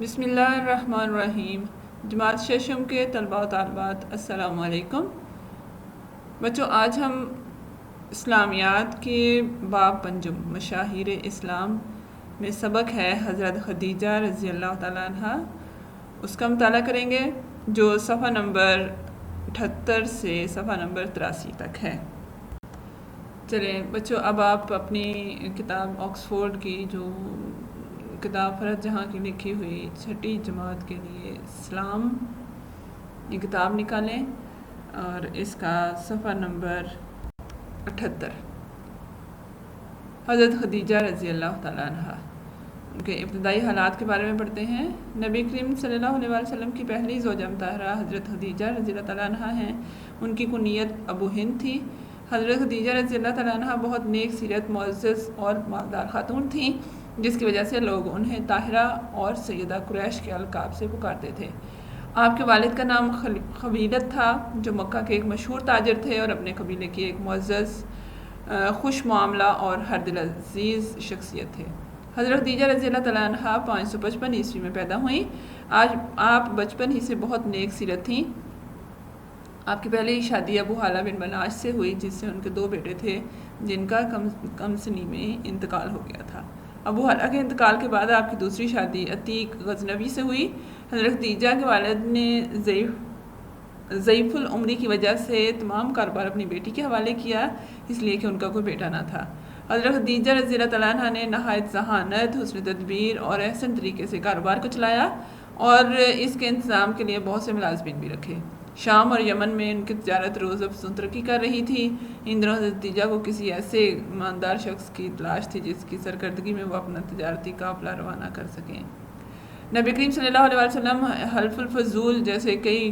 بسم اللہ الرحمن الرحیم۔ جماعت ششم کے طلباء و طالبات السلام علیکم۔ بچوں، آج ہم اسلامیات کے باب پنجم مشاہیر اسلام میں سبق ہے حضرت خدیجہ رضی اللہ تعالیٰ عنہ، اس کا مطالعہ کریں گے جو صفحہ نمبر 78 سے صفحہ نمبر 83 تک ہے۔ چلیں بچوں، اب آپ اپنی کتاب آکسفورڈ کی جو کتاب فرحت جہاں کی لکھی ہوئی 6ٹھی جماعت کے لیے اسلام، یہ کتاب نکالیں اور اس کا صفحہ نمبر 78 حضرت خدیجہ رضی اللہ تعالیٰ عنہ ان کے ابتدائی حالات کے بارے میں پڑھتے ہیں۔ نبی کریم صلی اللہ علیہ وسلم کی پہلی زوجہ مطہرہ حضرت خدیجہ رضی اللہ تعالیٰ عنہ ہیں۔ ان کی کنیت ابو ہند تھی۔ حضرت خدیجہ رضی اللہ تعالیٰ عنہ بہت نیک سیرت، معزز اور مالدار خاتون تھیں، جس کی وجہ سے لوگ انہیں طاہرہ اور سیدہ قریش کے القاب سے پکارتے تھے۔ آپ کے والد کا نام خبیلت تھا، جو مکہ کے ایک مشہور تاجر تھے اور اپنے قبیلے کی ایک معزز، خوش معاملہ اور ہر دل عزیز شخصیت تھے۔ حضرت خدیجہ رضی اللہ تعالیٰ عنہ 555 عیسوی میں پیدا ہوئیں۔ آج آپ بچپن ہی سے بہت نیک سیرت تھیں۔ آپ کی پہلی شادی ابو حالہ بن بناش سے ہوئی، جس سے ان کے 2 بیٹے تھے جن کا کم سنی میں انتقال ہو گیا تھا۔ ابو حالہ کے انتقال کے بعد آپ کی دوسری شادی عتیق غزنوی سے ہوئی۔ حضرت خدیجہ کے والد نے ضعیف العمری کی وجہ سے تمام کاروبار اپنی بیٹی کے حوالے کیا، اس لیے کہ ان کا کوئی بیٹا نہ تھا۔ حضرت خدیجہ رضی اللہ تعالیٰ عنہ نے نہایت ذہانت، حسن تدبیر اور احسن طریقے سے کاروبار کو چلایا اور اس کے انتظام کے لیے بہت سے ملازمین بھی رکھے۔ شام اور یمن میں ان کی تجارت روز افزوں ترقی کر رہی تھی۔ ان دنوں حضرت خدیجہ کو کسی ایسے ایماندار شخص کی تلاش تھی جس کی سرکردگی میں وہ اپنا تجارتی قافلہ روانہ کر سکیں۔ نبی کریم صلی اللہ علیہ وسلم حلف الفضول جیسے کئی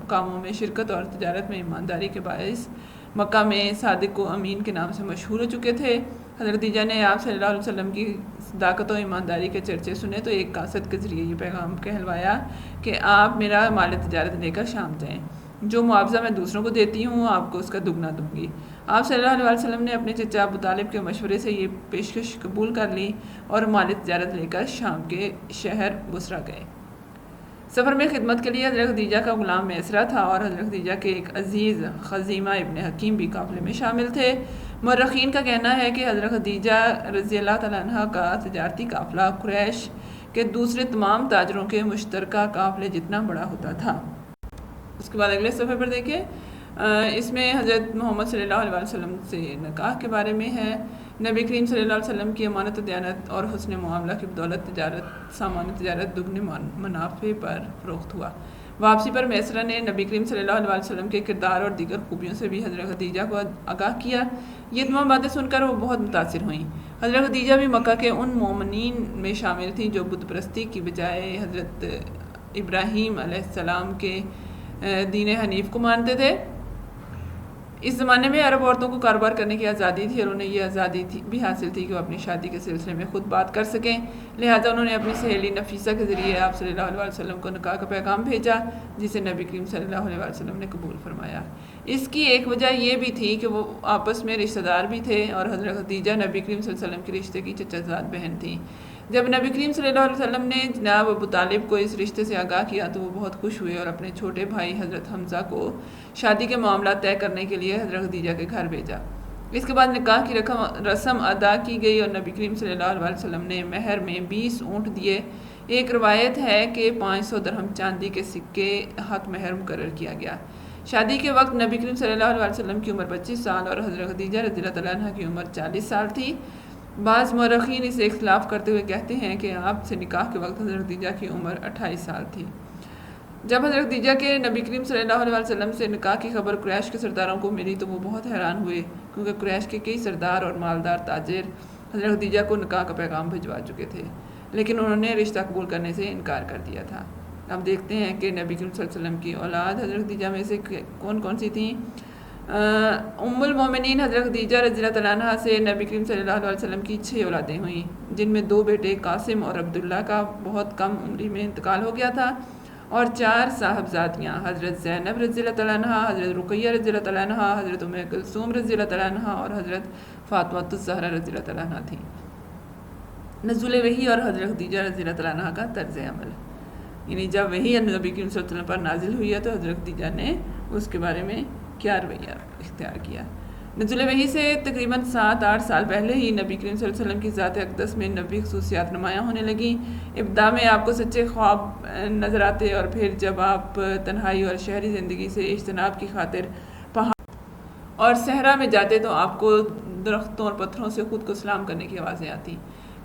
کاموں میں شرکت اور تجارت میں ایمانداری کے باعث مکہ میں صادق و امین کے نام سے مشہور ہو چکے تھے۔ حضرت خدیجہ نے آپ صلی اللہ علیہ وسلم کی صداقت و ایمانداری کے چرچے سنے تو ایک قاصد کے ذریعے یہ پیغام کہلوایا کہ آپ میرا مال تجارت لے کر شام جائیں، جو معاوضہ میں دوسروں کو دیتی ہوں آپ کو اس کا دگنا دوں گی۔ آپ صلی اللہ علیہ وسلم نے اپنے چچا ابو طالب کے مشورے سے یہ پیشکش قبول کر لی اور مال تجارت لے کر شام کے شہر بصرہ گئے۔ سفر میں خدمت کے لیے حضرت خدیجہ کا غلام میسرہ تھا اور حضرت خدیجہ کے ایک عزیز خزیمہ ابن حکیم بھی قافلے میں شامل تھے۔ مورخین کا کہنا ہے کہ حضرت خدیجہ رضی اللہ تعالیٰ عنہ کا تجارتی قافلہ قریش کے دوسرے تمام تاجروں کے مشترکہ قافلے جتنا بڑا ہوتا تھا۔ اس کے بعد اگلے صفحے پر دیکھیں، اس میں حضرت محمد صلی اللہ علیہ وسلم سے نکاح کے بارے میں ہے۔ نبی کریم صلی اللہ علیہ وسلم کی امانت و دیانت اور حسن معاملہ کی بدولت سامان تجارت دگنے منافع پر فروخت ہوا۔ واپسی پر میسرہ نے نبی کریم صلی اللہ علیہ وسلم کے کردار اور دیگر خوبیوں سے بھی حضرت خدیجہ کو آگاہ کیا۔ یہ تمام باتیں سن کر وہ بہت متاثر ہوئیں۔ حضرت خدیجہ بھی مکہ کے ان مومنین میں شامل تھیں جو بت پرستی کی بجائے حضرت ابراہیم علیہ السلام کے دین حنیف کو مانتے تھے۔ اس زمانے میں عرب عورتوں کو کاروبار کرنے کی آزادی تھی اور انہیں یہ آزادی بھی حاصل تھی کہ وہ اپنی شادی کے سلسلے میں خود بات کر سکیں، لہٰذا انہوں نے اپنی سہیلی نفیسہ کے ذریعے آپ صلی اللہ علیہ وسلم کو نکاح کا پیغام بھیجا، جسے نبی کریم صلی اللہ علیہ وسلم نے قبول فرمایا۔ اس کی ایک وجہ یہ بھی تھی کہ وہ آپس میں رشتہ دار بھی تھے اور حضرت خدیجہ نبی کریم صلی اللہ علیہ وسلم کے رشتے کی چچا زاد بہن تھیں۔ جب نبی کریم صلی اللہ علیہ وسلم نے جناب ابو طالب کو اس رشتے سے آگاہ کیا تو وہ بہت خوش ہوئے اور اپنے چھوٹے بھائی حضرت حمزہ کو شادی کے معاملات طے کرنے کے لیے حضرت خدیجہ کے گھر بھیجا۔ اس کے بعد نکاح کی رسم ادا کی گئی اور نبی کریم صلی اللہ علیہ وسلم نے مہر میں 20 اونٹ دیے۔ ایک روایت ہے کہ 500 درہم چاندی کے سکے حق مہر مقرر کیا گیا۔ شادی کے وقت نبی کریم صلی اللہ علیہ وسلم کی عمر 25 سال اور حضرت خدیجہ رضی اللہ تعالیٰ عنہ کی عمر 40 سال تھی۔ بعض مورخین اسے اختلاف کرتے ہوئے کہتے ہیں کہ آپ سے نکاح کے وقت حضرت خدیجہ کی عمر 28 سال تھی۔ جب حضرت خدیجہ کے نبی کریم صلی اللہ علیہ وسلم سے نکاح کی خبر قریش کے سرداروں کو ملی تو وہ بہت حیران ہوئے، کیونکہ قریش کے کئی سردار اور مالدار تاجر حضرت خدیجہ کو نکاح کا پیغام بھجوا چکے تھے، لیکن انہوں نے رشتہ قبول کرنے سے انکار کر دیا تھا۔ اب دیکھتے ہیں کہ نبی کریم صلی اللہ علیہ وسلم کی اولاد حضرت خدیجہ میں سے کون کون سی تھیں۔ ام المومنین حضرت خدیجہ رضی اللہ تعالیٰ عنہ سے نبی کریم صلی اللہ علیہ وسلم کی 6 اولادیں ہوئیں، جن میں 2 بیٹے قاسم اور عبداللہ کا بہت کم عمری میں انتقال ہو گیا تھا، اور 4 صاحبزادیاں حضرت زینب رضی اللہ تعالیٰ عنہ، حضرت رقیہ رضی اللہ تعالیٰ عنہ، حضرت ام کلثوم رضی اللہ تعالیٰ عنہ اور حضرت فاطمہ الزہرا رضی اللہ تعالیٰ عنہ تھیں۔ نزول وحی اور حضرت خدیجہ رضی اللہ تعالیٰ عنہ کا طرز عمل، یعنی جب وحی نبی کریم صلی اللہ علیہ وسلم پر نازل ہوئی ہے تو حضرت خدیجہ نے اس کے بارے میں کیا رویہ اختیار کیا۔ نزول وحی سے تقریباً 7-8 سال پہلے ہی نبی کریم صلی اللہ علیہ وسلم کی ذات اقدس میں نبی خصوصیات نمایاں ہونے لگیں۔ ابتدا میں آپ کو سچے خواب نظر آتے، اور پھر جب آپ تنہائی اور شہری زندگی سے اجتناب کی خاطر پہاڑ اور صحرا میں جاتے تو آپ کو درختوں اور پتھروں سے خود کو سلام کرنے کی آوازیں آتی۔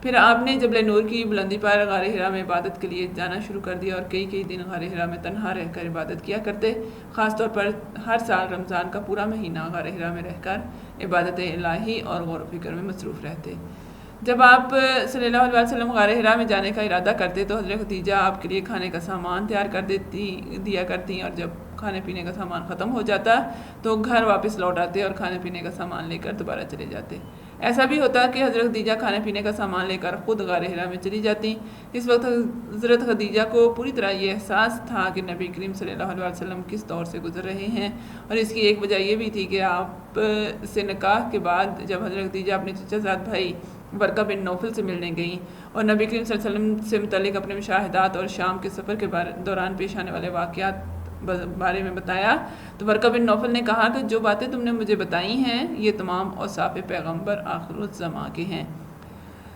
پھر آپ نے جبل نور کی بلندی پر غار حرا میں عبادت کے لیے جانا شروع کر دیا، اور کئی دن غار حرا میں تنہا رہ کر عبادت کیا کرتے۔ خاص طور پر ہر سال رمضان کا پورا مہینہ غار حرا میں رہ کر عبادت الہی اور غور و فکر میں مصروف رہتے۔ جب آپ صلی اللہ علیہ وسلم غار حرا میں جانے کا ارادہ کرتے تو حضرت خدیجہ آپ کے لیے کھانے کا سامان تیار کر دیا کرتی، اور جب کھانے پینے کا سامان ختم ہو جاتا تو گھر واپس لوٹ آتے اور کھانے پینے کا سامان لے کر دوبارہ چلے جاتے۔ ایسا بھی ہوتا کہ حضرت خدیجہ کھانے پینے کا سامان لے کر خود غار حرا میں چلی جاتی۔ اس وقت حضرت خدیجہ کو پوری طرح یہ احساس تھا کہ نبی کریم صلی اللہ علیہ وسلم کس دور سے گزر رہے ہیں، اور اس کی ایک وجہ یہ بھی تھی کہ آپ سے نکاح کے بعد جب حضرت خدیجہ اپنے چچا زاد بھائی ورقہ بن نوفل سے ملنے گئیں اور نبی کریم صلی اللہ علیہ وسلم سے متعلق اپنے مشاہدات اور شام کے سفر کے دوران پیش آنے والے واقعات بارے میں بتایا تو ورقہ بن نوفل نے کہا کہ جو باتیں تم نے مجھے بتائی ہیں یہ تمام اوصاف پیغمبر آخر الزماں کے ہیں۔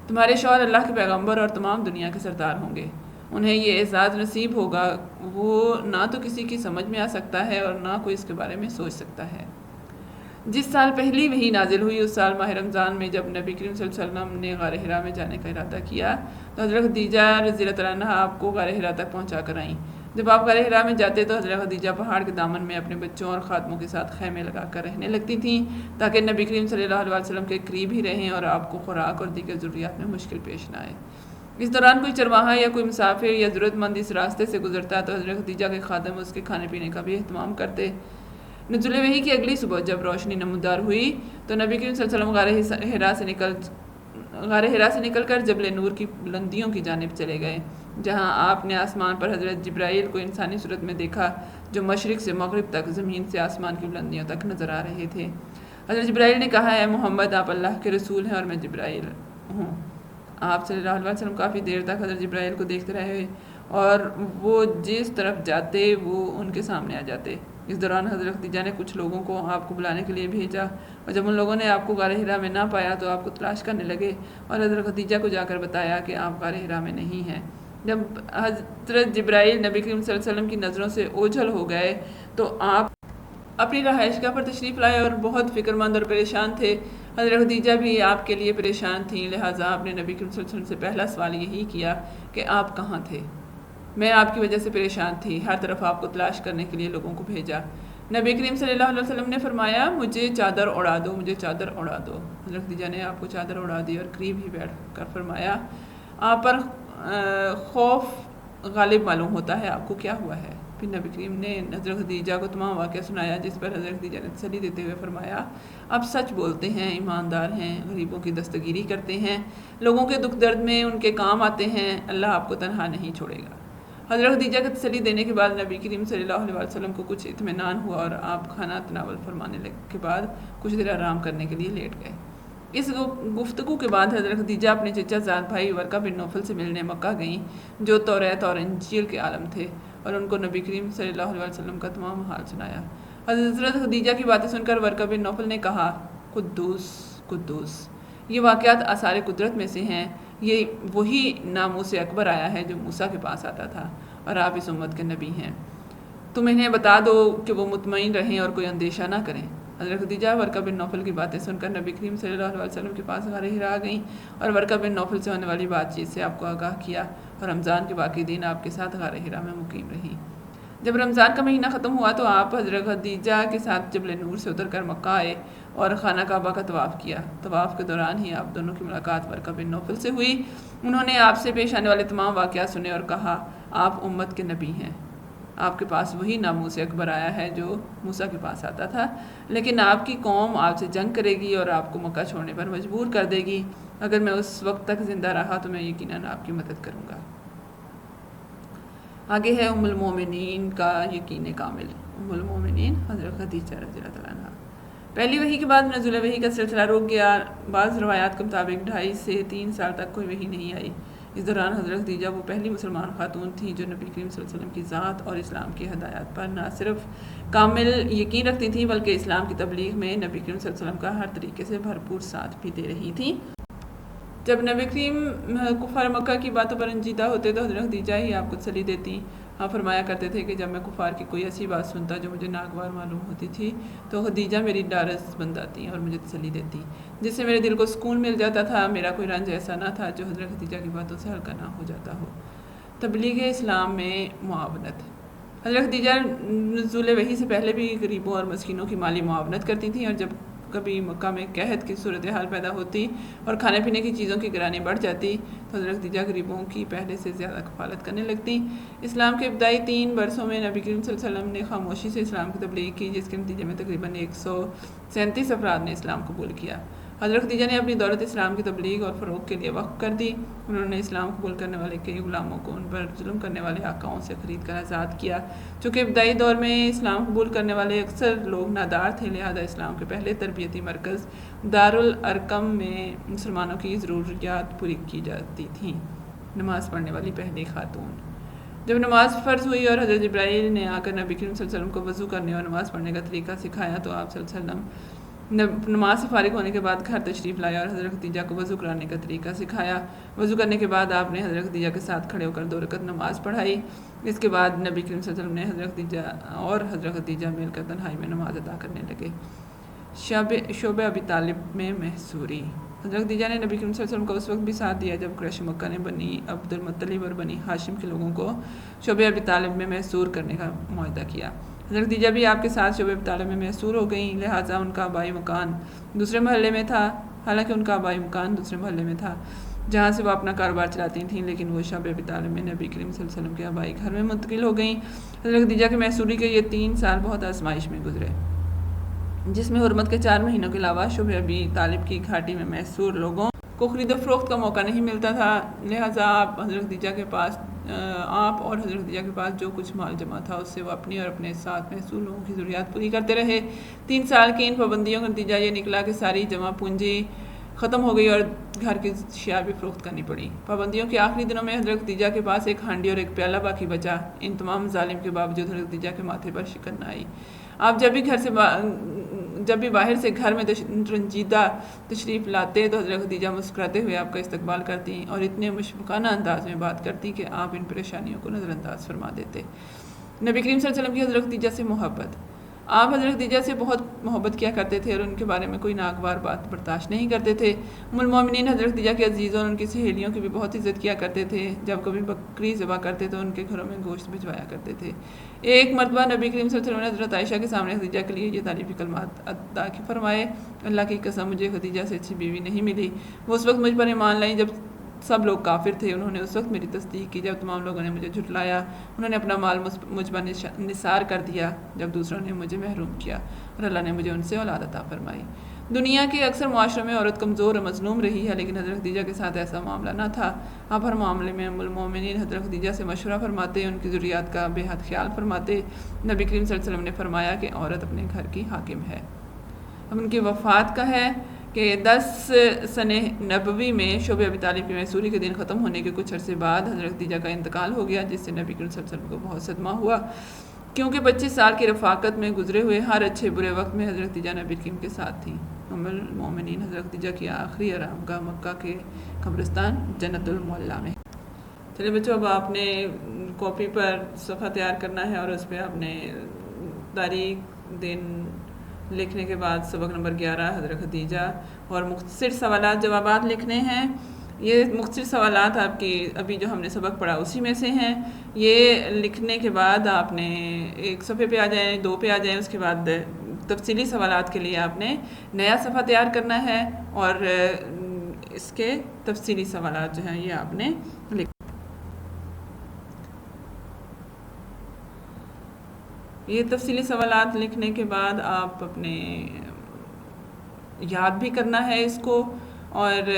تمہارے شوہر اللہ کے پیغمبر اور تمام دنیا کے سردار ہوں گے، انہیں یہ اعزاز نصیب ہوگا، وہ نہ تو کسی کی سمجھ میں آ سکتا ہے اور نہ کوئی اس کے بارے میں سوچ سکتا ہے۔ جس سال پہلی وحی نازل ہوئی اس سال ماہ رمضان میں جب نبی کریم صلی اللہ علیہ وسلم نے غار حرا میں جانے کا ارادہ کیا تو حضرت خدیجہ رضی اللہ تعالیٰ عنہ آپ کو غار حرا تک پہنچا کر آئیں۔ جب آپ غار حرا میں جاتے تو حضرت خدیجہ پہاڑ کے دامن میں اپنے بچوں اور خادموں کے ساتھ خیمے لگا کر رہنے لگتی تھیں تاکہ نبی کریم صلی اللہ علیہ وسلم کے قریب ہی رہیں اور آپ کو خوراک اور دیگر ضروریات میں مشکل پیش نہ آئے۔ اس دوران کوئی چرواہا یا کوئی مسافر یا ضرورت مند اس راستے سے گزرتا تو حضرت خدیجہ کے خادم اس کے کھانے پینے کا بھی اہتمام کرتے۔ نزول وحی کی اگلی صبح جب روشنی نمودار ہوئی تو نبی کریم صلی اللہ علیہ وسلم غار حرا سے نکل کر جبل نور کی بلندیوں کی جانب چلے گئے، جہاں آپ نے آسمان پر حضرت جبرائیل کو انسانی صورت میں دیکھا جو مشرق سے مغرب تک زمین سے آسمان کی بلندیوں تک نظر آ رہے تھے۔ حضرت جبرائیل نے کہا، اے محمد آپ اللہ کے رسول ہیں اور میں جبرائیل ہوں۔ آپ صلی اللہ علیہ وسلم کافی دیر تک حضرت جبرائیل کو دیکھتے رہے اور وہ جس طرف جاتے وہ ان کے سامنے آ جاتے۔ اس دوران حضرت خدیجہ نے کچھ لوگوں کو آپ کو بلانے کے لیے بھیجا، اور جب ان لوگوں نے آپ کو غار حرا میں نہ پایا تو آپ کو تلاش کرنے لگے اور حضرت خدیجہ کو جا کر بتایا کہ آپ غار حرا میں نہیں ہیں۔ جب حضرت جبرائیل نبی کریم صلی اللہ علیہ وسلم کی نظروں سے اوجھل ہو گئے تو آپ اپنی رہائش گاہ پر تشریف لائے اور بہت فکر مند اور پریشان تھے۔ حضرت خدیجہ بھی آپ کے لیے پریشان تھیں، لہٰذا آپ نے نبی کریم صلی اللہ علیہ وسلم سے پہلا سوال یہی کیا کہ آپ کہاں تھے؟ میں آپ کی وجہ سے پریشان تھی، ہر طرف آپ کو تلاش کرنے کے لیے لوگوں کو بھیجا۔ نبی کریم صلی اللہ علیہ وسلم نے فرمایا، مجھے چادر اڑا دو، مجھے چادر اڑا دو۔ حضرت خدیجہ نے آپ کو چادر اڑا دی اور قریب ہی بیٹھ کر فرمایا، آپ پر خوف غالب معلوم ہوتا ہے، آپ کو کیا ہوا ہے؟ پھر نبی کریم نے حضرت خدیجہ کو تمام واقعہ سنایا، جس پر حضرت خدیجہ نے تسلی دیتے ہوئے فرمایا، آپ سچ بولتے ہیں، ایماندار ہیں، غریبوں کی دستگیری کرتے ہیں، لوگوں کے دکھ درد میں ان کے کام آتے ہیں، اللہ آپ کو تنہا نہیں چھوڑے گا۔ حضرت خدیجہ کو تسلی دینے کے بعد نبی کریم صلی اللہ علیہ وسلم کو کچھ اطمینان ہوا اور آپ کھانا تناول فرمانے کے بعد کچھ دیر آرام کرنے کے لیے لیٹ گئے۔ اس گفتگو کے بعد حضرت خدیجہ اپنے چچا زاد بھائی ورقہ بن نوفل سے ملنے مکہ گئیں، جو توریت اور انجیل کے عالم تھے، اور ان کو نبی کریم صلی اللہ علیہ وسلم کا تمام حال سنایا۔ حضرت خدیجہ کی باتیں سن کر ورقہ بن نوفل نے کہا، قدوس قدوس، یہ واقعات آثار قدرت میں سے ہیں، یہ وہی ناموس اکبر آیا ہے جو موسیٰ کے پاس آتا تھا، اور آپ اس امت کے نبی ہیں، تم انہیں بتا دو کہ وہ مطمئن رہیں اور کوئی اندیشہ نہ کریں۔ حضرت خدیجہ ورقہ بن نوفل کی باتیں سن کر نبی کریم صلی اللہ علیہ وسلم کے پاس غار حرا آ گئیں اور ورقہ بن نوفل سے ہونے والی بات چیت سے آپ کو آگاہ کیا، اور رمضان کے باقی دن آپ کے ساتھ غار حرا میں مقیم رہیں۔ جب رمضان کا مہینہ ختم ہوا تو آپ حضرت خدیجہ کے ساتھ جبل نور سے اتر کر مکہ آئے اور خانہ کعبہ کا طواف کیا۔ طواف کے دوران ہی آپ دونوں کی ملاقات ورقہ بن نوفل سے ہوئی۔ انہوں نے آپ سے پیش آنے والے تمام واقعات سنے اور کہا، آپ امت کے نبی ہیں، آپ کے پاس وہی ناموس اکبر آیا ہے جو موسیٰ کے پاس آتا تھا، لیکن آپ کی قوم آپ سے جنگ کرے گی اور آپ کو مکہ چھوڑنے پر مجبور کر دے گی۔ اگر میں اس وقت تک زندہ رہا تو میں یقیناً آپ کی مدد کروں گا۔ آگے ہے ام المومنین کا یقین کامل۔ ام المومنین حضرت خدیجہ رضی اللہ تعالیٰ عنہ۔ پہلی وحی کے بعد نزول وحی کا سلسلہ رک گیا۔ بعض روایات کے مطابق 2.5 سے 3 سال تک کوئی وحی نہیں آئی۔ اس دوران حضرت خدیجہ وہ پہلی مسلمان خاتون تھیں جو نبی کریم صلی اللہ علیہ وسلم کی ذات اور اسلام کی ہدایات پر نہ صرف کامل یقین رکھتی تھیں بلکہ اسلام کی تبلیغ میں نبی کریم صلی اللہ علیہ وسلم کا ہر طریقے سے بھرپور ساتھ بھی دے رہی تھیں۔ جب نبی کریم کفار مکہ کی باتوں پر رنجیدہ ہوتے تو حضرت خدیجہ ہی آپ کو تسلی دیتی۔ آپ فرمایا کرتے تھے کہ جب میں کفار کی کوئی ایسی بات سنتا جو مجھے ناگوار معلوم ہوتی تھی تو خدیجہ میری ڈارس بن جاتی اور مجھے تسلی دیتی، جس سے میرے دل کو سکون مل جاتا تھا۔ میرا کوئی رنج ایسا نہ تھا جو حضرت خدیجہ کی باتوں سے ہلکا نہ ہو جاتا ہو۔ تبلیغ اسلام میں معاونت۔ حضرت خدیجہ نزول وحی سے پہلے بھی غریبوں اور مسکینوں کی مالی معاونت کرتی تھیں، اور جب کبھی مکہ میں قحط کی صورتحال پیدا ہوتی اور کھانے پینے کی چیزوں کی گرانی بڑھ جاتی تو حضرت خدیجہ غریبوں کی پہلے سے زیادہ کفالت کرنے لگتی۔ اسلام کے ابتدائی 3 برسوں میں نبی کریم صلی اللہ علیہ وسلم نے خاموشی سے اسلام کی تبلیغ کی، جس کے نتیجے میں تقریباً 137 افراد نے اسلام قبول کیا۔ حضرت خدیجہ نے اپنی دولت اسلام کی تبلیغ اور فروغ کے لیے وقف کر دی۔ انہوں نے اسلام قبول کرنے والے کئی غلاموں کو ان پر ظلم کرنے والے آقاؤں سے خرید کر آزاد کیا۔ چونکہ ابتدائی دور میں اسلام قبول کرنے والے اکثر لوگ نادار تھے، لہذا اسلام کے پہلے تربیتی مرکز دارالارقم میں مسلمانوں کی ضروریات پوری کی جاتی تھیں۔ نماز پڑھنے والی پہلی خاتون۔ جب نماز فرض ہوئی اور حضرت جبرائیل نے آ کر نبی کریم صلی اللہ علیہ وسلم کو وضو کرنے اور نماز پڑھنے کا طریقہ سکھایا تو آپ صلی اللہ علیہ وسلم نماز سے فارغ ہونے کے بعد گھر تشریف لایا اور حضرت خدیجہ کو وضو کرانے کا طریقہ سکھایا۔ وضو کرنے کے بعد آپ نے حضرت خدیجہ کے ساتھ کھڑے ہو کر 2 رکعت نماز پڑھائی۔ اس کے بعد نبی کریم صلی اللہ علیہ وسلم نے حضرت خدیجہ مل کر تنہائی میں نماز ادا کرنے لگے۔ شعب ابی طالب میں محصوری۔ حضرت خدیجہ نے نبی کریم صلی اللہ علیہ وسلم کو اس وقت بھی ساتھ دیا جب قریش مکہ نے بنی عبد المطلب اور بنی ہاشم کے لوگوں کو شعب ابی طالب میں محصور کرنے کا معاہدہ کیا۔ حضرت خدیجہ بھی آپ کے ساتھ شعب ابی طالب میں محصور ہو گئیں، لہٰذا ان کا آبائی مکان دوسرے محلے میں تھا۔ حالانکہ ان کا آبائی مکان دوسرے محلے میں تھا جہاں سے وہ اپنا کاروبار چلاتی تھیں، لیکن وہ شعب ابی طالب میں نبی کریم صلی اللہ علیہ وسلم کے آبائی گھر میں منتقل ہو گئیں۔ حضرت خدیجہ کے محصوری کے یہ 3 سال بہت آزمائش میں گزرے، جس میں حرمت کے 4 مہینوں کے علاوہ شعب ابی طالب کی گھاٹی میں محصور لوگوں کو خرید و فروخت کا موقع نہیں ملتا تھا، لہٰذا آپ اور حضرت خدیجہ کے پاس جو کچھ مال جمع تھا اس سے وہ اپنی اور اپنے ساتھ محصور لوگوں کی ضروریات پوری کرتے رہے۔ 3 سال کی ان پابندیوں کا نتیجہ یہ نکلا کہ ساری جمع پونجی ختم ہو گئی اور گھر کی اشیاء بھی فروخت کرنی پڑی۔ پابندیوں کے آخری دنوں میں حضرت خدیجہ کے پاس ایک ہانڈی اور ایک پیالہ باقی بچا۔ ان تمام مظالم کے باوجود حضرت خدیجہ کے ماتھے پر شکن نہ آئی۔ آپ جب بھی باہر سے گھر میں رنجیدہ تشریف لاتے تو حضرت خدیجہ مسکراتے ہوئے آپ کا استقبال کرتی اور اتنے مشفقانہ انداز میں بات کرتی کہ آپ ان پریشانیوں کو نظر انداز فرما دیتے۔ نبی کریم صلی اللہ علیہ وسلم کی حضرت خدیجہ سے محبت۔ آپ حضرت خدیجہ سے بہت محبت کیا کرتے تھے اور ان کے بارے میں کوئی ناگوار بات برداشت نہیں کرتے تھے۔ ام المومنین حضرت خدیجہ کے عزیزوں اور ان کی سہیلیوں کی بھی بہت عزت کیا کرتے تھے۔ جب کبھی بکری ذبح کرتے تو ان کے گھروں میں گوشت بھجوایا کرتے تھے۔ ایک مرتبہ نبی کریم صلی اللہ علیہ وسلم نے حضرت عائشہ کے سامنے خدیجہ کے لیے یہ تعریفی کلمات ادا کی فرمائے: اللہ کی قسم مجھے خدیجہ سے اچھی بیوی نہیں ملی۔ وہ اس وقت مجھ پر ایمان لائیں جب سب لوگ کافر تھے، انہوں نے اس وقت میری تصدیق کی جب تمام لوگوں نے مجھے جھٹلایا، انہوں نے اپنا مال مجھ پر نثار کر دیا جب دوسروں نے مجھے محروم کیا، اور اللہ نے مجھے ان سے اولاد عطا فرمائی۔ دنیا کے اکثر معاشروں میں عورت کمزور اور مظلوم رہی ہے، لیکن حضرت خدیجہ کے ساتھ ایسا معاملہ نہ تھا۔ آپ ہر معاملے میں ام المومنین حضرت خدیجہ سے مشورہ فرماتے، ان کی ضروریات کا بے حد خیال فرماتے۔ نبی کریم صلی اللہ علیہ وسلم نے فرمایا کہ عورت اپنے گھر کی حاکم ہے۔ اب ان کی وفات کا ہے کہ 10 سنہ نبوی میں شعب ابی طالب کی محصوری کے دن ختم ہونے کے کچھ عرصے بعد حضرت خدیجہ کا انتقال ہو گیا، جس سے نبی کریم صلی اللہ علیہ وسلم کو بہت صدمہ ہوا، کیونکہ 25 سال کی رفاقت میں گزرے ہوئے ہر اچھے برے وقت میں حضرت خدیجہ نبی کریم کے ساتھ تھیں۔ ام المومنین حضرت خدیجہ کی آخری آرام گاہ مکہ کے قبرستان جنت المعلیٰ میں۔ چلیے بچوں، اب آپ نے کاپی پر صفحہ تیار کرنا ہے اور اس پہ آپ نے تاریخ دن لکھنے کے بعد سبق نمبر 11 حضرت خدیجہ اور مختصر سوالات جوابات لکھنے ہیں۔ یہ مختصر سوالات آپ کی ابھی جو ہم نے سبق پڑھا اسی میں سے ہیں۔ یہ لکھنے کے بعد آپ نے ایک صفحے پہ آ جائیں، 2 پہ آ جائیں، اس کے بعد تفصیلی سوالات کے لیے آپ نے نیا صفحہ تیار کرنا ہے اور اس کے تفصیلی سوالات جو ہیں یہ آپ نے یہ تفصیلی سوالات لکھنے کے بعد آپ اپنے یاد بھی کرنا ہے اس کو، اور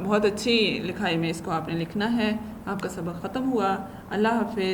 بہت اچھی لکھائی میں اس کو آپ نے لکھنا ہے۔ آپ کا سبق ختم ہوا۔ اللہ حافظ۔